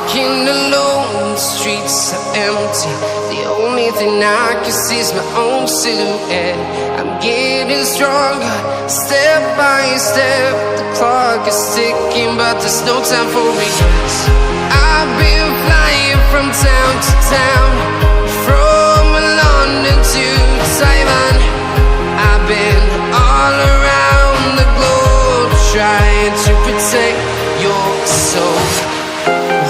Walking alone, the streets are empty. The only thing I can see is my own silhouette. I'm getting stronger, step by step. The clock is ticking, but there's no time for regrets. I've been flying from town to town, from London to Taiwan. I've been all around the globe, trying to protect your soul.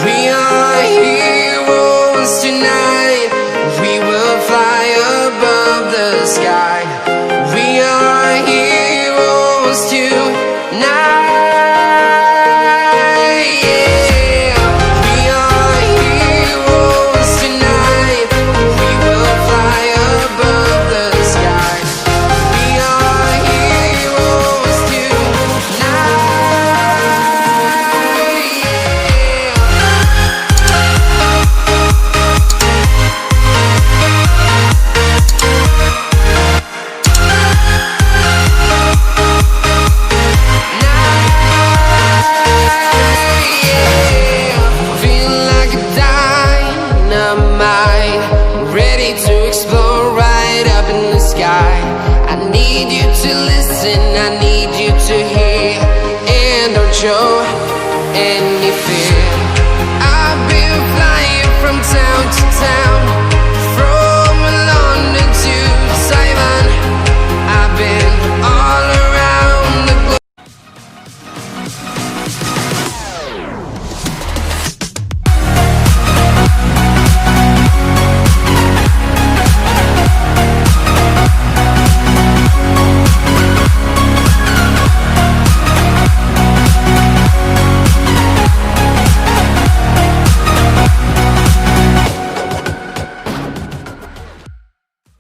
We are heroes tonight. We will fly above the sky. We are heroes tonight. Yeah. We are heroes tonight. We will fly above the sky. We are heroes tonight. Feeling like a dynamite, ready to explode right up in the sky. I need you to listen, I need you to hear, and don't show. And